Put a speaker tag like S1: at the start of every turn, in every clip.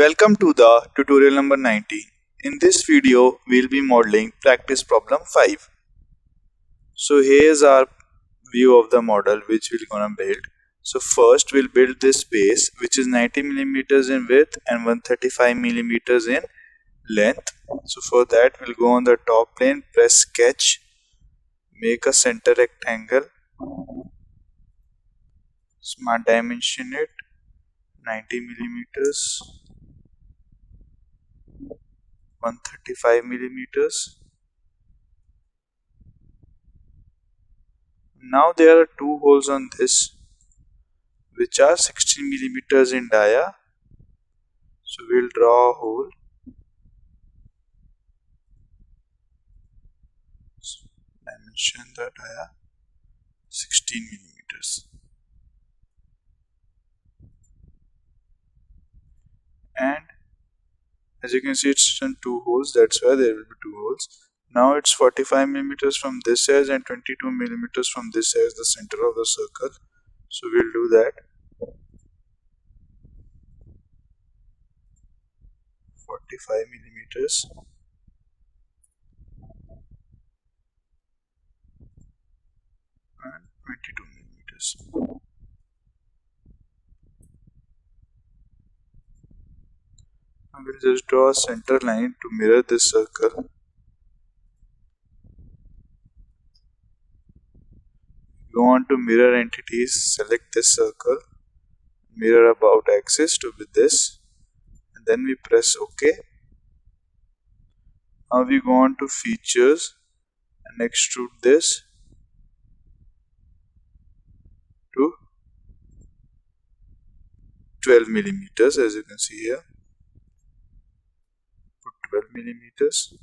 S1: Welcome to the tutorial number 19. In this video, we'll be modeling practice problem 5. So here's our view of the model which we're gonna build. So first we'll build this base which is 90 millimeters in width and 135 millimeters in length. So for that we'll go on the top plane, press sketch, make a center rectangle, smart dimension it 90 millimeters, 135 millimeters. Now there are two holes on this which are 16 millimeters in dia. So we'll draw a hole. So dimension the dia 16 millimeters. And as you can see, it's in two holes. That's why there will be two holes. Now it's 45 millimeters from this edge and 22 millimeters from this edge, the center of the circle. So we'll do that. 45 millimeters. And 22 millimeters. I will just draw a center line to mirror this circle. Go on to mirror entities, select this circle, mirror about axis to be this, and then we press OK. Now we go on to features and extrude this to 12 millimeters, as you can see here. Put 12 millimeters.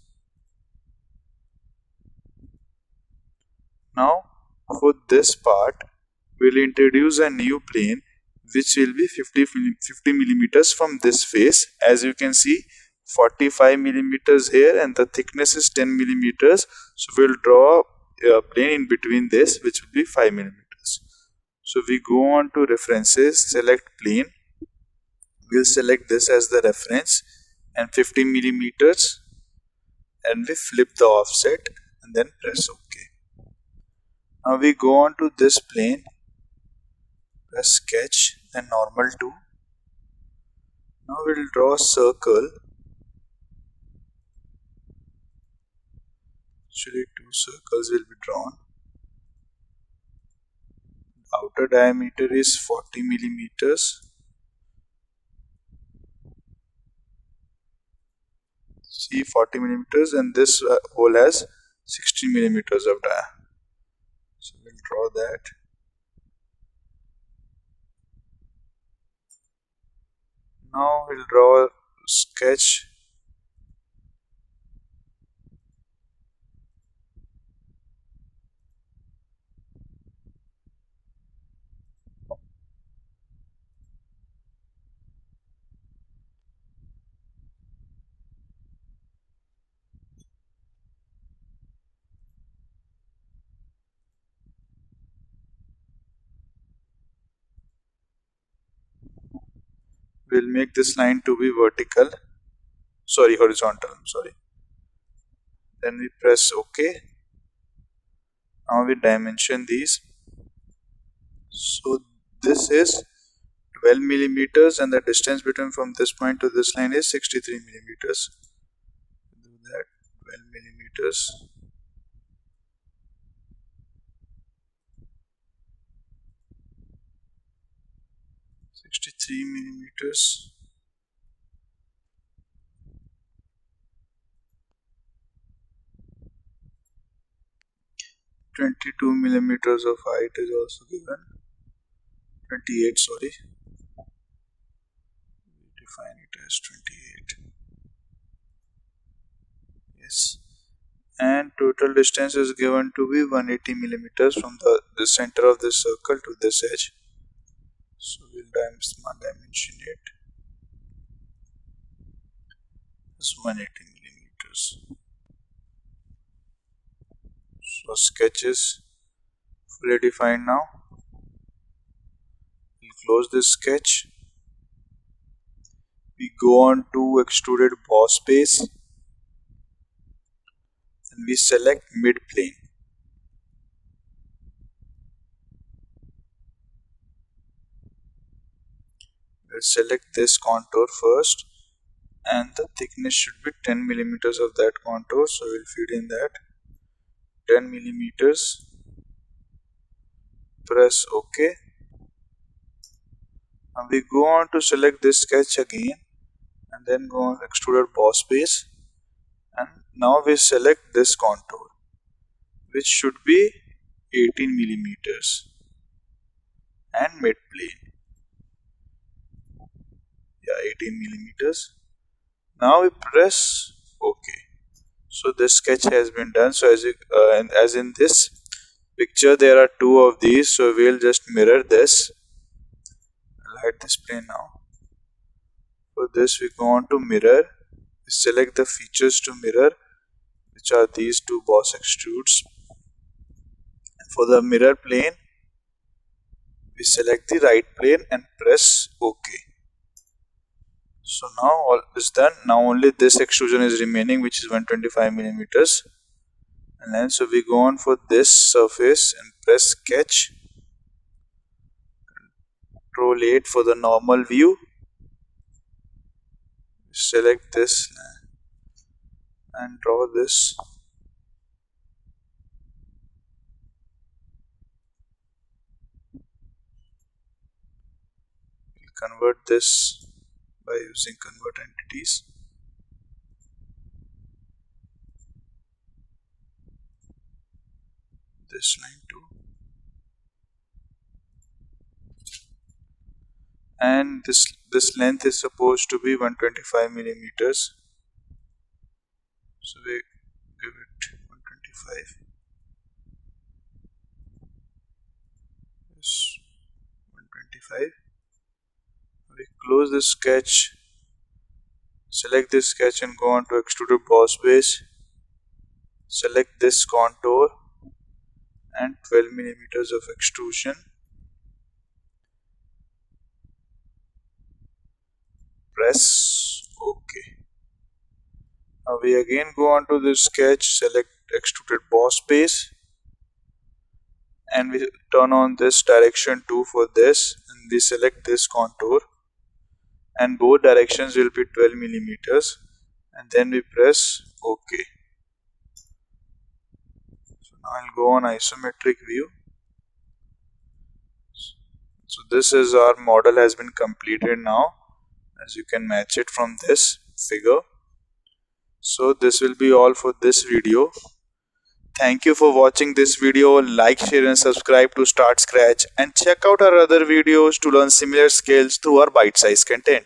S1: Now for this part, we'll introduce a new plane which will be 50 millimeters from this face. As you can see, 45 millimeters here and the thickness is 10 millimeters. So we'll draw a plane in between this which will be 5 millimeters. So we go on to references, select plane. We'll select this as the reference and 50 millimeters, and we flip the offset and then press OK. Now we go on to this plane, press sketch, then normal to. Now we'll draw a circle. Actually, two circles will be drawn. The outer diameter is 40 millimeters. See, 40 millimeters, and this hole has 60 millimeters of dia. So we'll draw that. Now we'll draw a sketch. We'll make this line to be horizontal. Then we press OK. Now we dimension these. So this is 12 millimeters and the distance between from this point to this line is 63 millimeters. Do that, 12 millimeters. $63 millimeters. $22 millimeters of height is also given. 28, sorry. Define it as 28. Yes. And total distance is given to be 180 millimeters from the center of this circle to this edge. So we'll dimension it as 180 millimeters. So sketch is fully defined now. We'll close this sketch. We go on to extruded boss base and we select mid plane. We'll select this contour first, and the thickness should be 10 millimeters of that contour, so we'll feed in that 10 millimeters. Press OK. And we go on to select this sketch again and then go on extruded boss base, and now we select this contour which should be 18 millimeters and mid plane. Yeah, 18 millimeters. Now we press OK. So this sketch has been done. So as in this picture there are two of these, so we'll just mirror this. I'll hide this plane now. For this we go on to mirror. We select the features to mirror, which are these two boss extrudes. For the mirror plane, we select the right plane and press OK. So now all is done. Now only this extrusion is remaining, which is 125 millimeters. And then so we go on for this surface and press sketch. Control 8 for the normal view. Select this and draw this. We'll convert this by using convert entities. This line too. And this length is supposed to be 125 millimeters. So we give it 125. Yes, 125. We close this sketch, select this sketch and go on to extruded boss base. Select this contour and 12 millimeters of extrusion. Press OK. Now we again go on to this sketch, select extruded boss base, and we turn on this direction 2 for this, and we select this contour, and both directions will be 12 millimeters, and then we press OK. So now I'll go on isometric view. So this is our model has been completed now, as you can match it from this figure. So this will be all for this video. Thank you for watching this video. Like, share and subscribe to Start Scratch, and check out our other videos to learn similar skills through our bite-sized content.